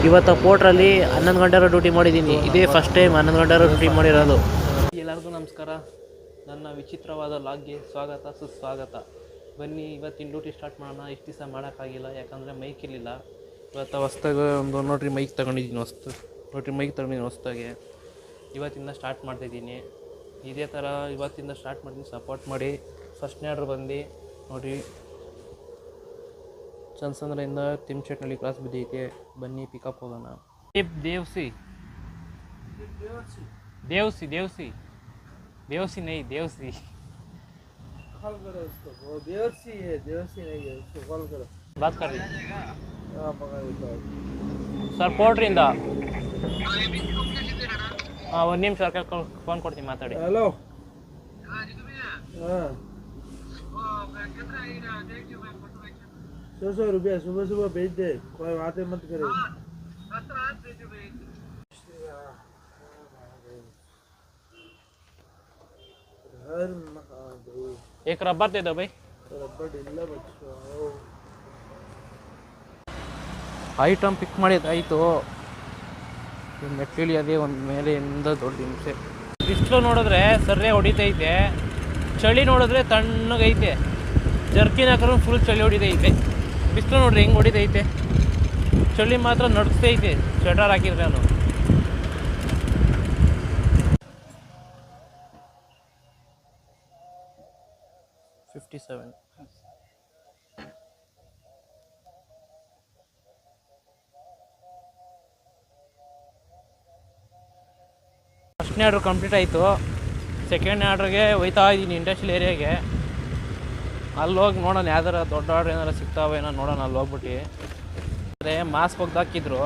ಇವತ್ತು ಪೋರ್ಟ್ರಲ್ಲಿ 11 ಗಂಟೆ ಡ್ಯೂಟಿ ಮಾಡಿದ್ದೀನಿ. ಇದೇ ಫಸ್ಟ್ ಟೈಮ್ 11 ಗಂಟೆ ಡ್ಯೂಟಿ ಮಾಡಿರೋದು. ಎಲ್ಲರಿಗೂ ನಮಸ್ಕಾರ. ನನ್ನ ವಿಚಿತ್ರವಾದ ಲಾಗ್ಗೆ ಸ್ವಾಗತ ಸುಸ್ವಾಗತ. ಬನ್ನಿ ಇವತ್ತಿನ ಡ್ಯೂಟಿ ಸ್ಟಾರ್ಟ್ ಮಾಡೋಣ. ಇಷ್ಟು ದಿವಸ ಮಾಡೋಕ್ಕಾಗಿಲ್ಲ ಯಾಕಂದರೆ ಮೈಕ್ ಇರಲಿಲ್ಲ. ಇವತ್ತು ಹೊಸ್ದಾಗಿ ಒಂದು ನೋಡ್ರಿ ಮೈಕ್ ತೊಗೊಂಡಿದ್ದೀನಿ. ಹೊಸ್ದಾಗೆ ಇವತ್ತಿಂದ ಸ್ಟಾರ್ಟ್ ಮಾಡ್ತಾಯಿದ್ದೀನಿ. ಇದೇ ಥರ ಇವತ್ತಿಂದ ಸ್ಟಾರ್ಟ್ ಮಾಡ್ತೀನಿ. ಸಪೋರ್ಟ್ ಮಾಡಿ. ಫಸ್ಟ್ನೇ ಆರ್ಡ್ರ್ ಬಂದು ನೋಡಿರಿ, ಚಂದ್ಸಂದ್ರೆಯಿಂದ ತಿಮ್ಚಟ್ನಲ್ಲಿ ಕ್ರಾಸ್ ಬಿದ್ದೈತೆ. ಬನ್ನಿ ಪಿಕಪ್ ಹೋಗೋಣ. ದೇವಸಿ नहीं देवसी कॉल करो उसको, वो देवसी है, देवसी नहीं है, उसको कॉल करो. बात कर रही हाँ पकड़ लो सर. पोर्ट्रिंದ ಹಾಂ ಒಂದು ನಿಮಿಷ ಫೋನ್ ಕೊಡ್ತೀನಿ ಮಾತಾಡಿ. हेलो हाँ 100 रुपया सुबह सुबह भेज दे, कोई बातें मत करे. एक रबर दे दो भाई. रबर ढीला बच्चा. ಐಟಮ್ ಪಿಕ್ ಮಾಡಿದ್ದಾಯಿತು. ಮೆಟ್ಟಿಲಿ ಅದೇ ಒಂದು ಮೇಲೆಯಿಂದ ದೊಡ್ಡ ಹಿಂಸೆ. ಬಿಸಿಲು ನೋಡಿದ್ರೆ ಸರ್ರೆ ಹೊಡಿತೈತೆ, ಚಳಿ ನೋಡಿದ್ರೆ ತಣ್ಣಗೈತೆ. ಜರ್ಕಿನ್ ಹಾಕಿದ್ರು ಫುಲ್ ಚಳಿ ಹೊಡಿತೈತೆ. ಬಿಸಿಲು ನೋಡ್ರಿ ಹೆಂಗೆ ಹೊಡಿತೈತೆ, ಚಳಿ ಮಾತ್ರ ನಡ್ಸ್ತೈತೆ ಸ್ವೆಟರ್ ಹಾಕಿದ್ರೆ. ನಾನು 57 ಫಸ್ಟ್ನೇ ಆರ್ಡ್ರ್ ಕಂಪ್ಲೀಟ್ ಆಯಿತು. ಸೆಕೆಂಡ್ ಆರ್ಡ್ರಿಗೆ ಹೋಯ್ತಾ ಇದ್ದೀನಿ ಇಂಡಸ್ಟ್ರಿಯಲ್ ಏರಿಯಾಗೆ. ಅಲ್ಲಿ ಹೋಗಿ ನೋಡೋಣ ಯಾವ್ದಾರ ದೊಡ್ಡ ಆರ್ಡ್ರ್ ಏನಾರು ಸಿಗ್ತಾವೇನೋ ನೋಡೋಣ. ಅಲ್ಲಿ ಹೋಗ್ಬಿಟ್ಟು ಅದೇ ಮಾಸ್ಕ್ ಹಾಕಿದ್ರು,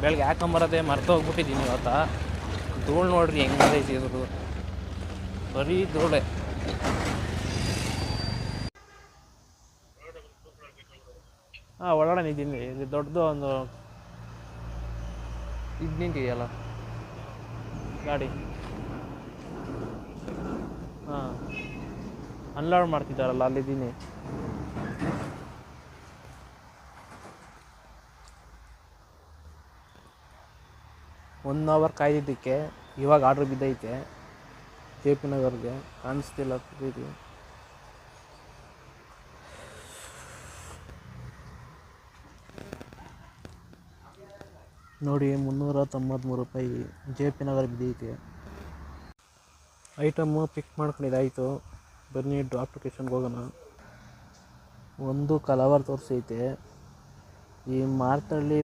ಬೆಳಗ್ಗೆ ಹಾಕೊಂಬರೋದೇ ಮರ್ತು ಹೋಗ್ಬಿಟ್ಟಿದ್ದೀನಿ ಇವತ್ತು. ಧೂಳು ನೋಡ್ರಿ ಹೆಂಗೈತಿ ಇದ್ರು, ಬರೀ ಧೂಳೆ. ಹಾಂ ಒಳಗಡೆ ನಿಂತಿದ್ದೀನಿ. ಇದು ದೊಡ್ಡದು ಒಂದು ಇದು ನಿಂತಿದೆಯಲ್ಲ ಗಾಡಿ. ಹಾಂ ಅನ್ಲೋಡ್ ಮಾಡ್ತಿದ್ದಾರಲ್ಲ ಅಲ್ಲಿದ್ದೀನಿ. ಒನ್ ಅವರ್ ಕಾಯ್ದಿದ್ದಕ್ಕೆ ಇವಾಗ ಆರ್ಡ್ರ್ ಬಿದ್ದೈತೆ. JP ನಗರ್ಗೆ ಕಾಣಿಸ್ತಿಲ್ಲ ಇದು. ನೋಡಿ 393 ರೂಪಾಯಿ JP ನಗರ್ ಬಿದ್ದೈತೆ. ಐಟಮ್ಮು ಪಿಕ್ ಮಾಡ್ಕೊಂಡಿದ್ದಾಯಿತು. ಬನ್ನಿ ಡ್ರಾಪ್ ಲೊಕೇಶನ್ಗೆ ಹೋಗೋಣ. ಒಂದು ಕಲವರ್ ತೋರಿಸೈತೆ. ಈ ಮಾರ್ತಳ್ಳಿ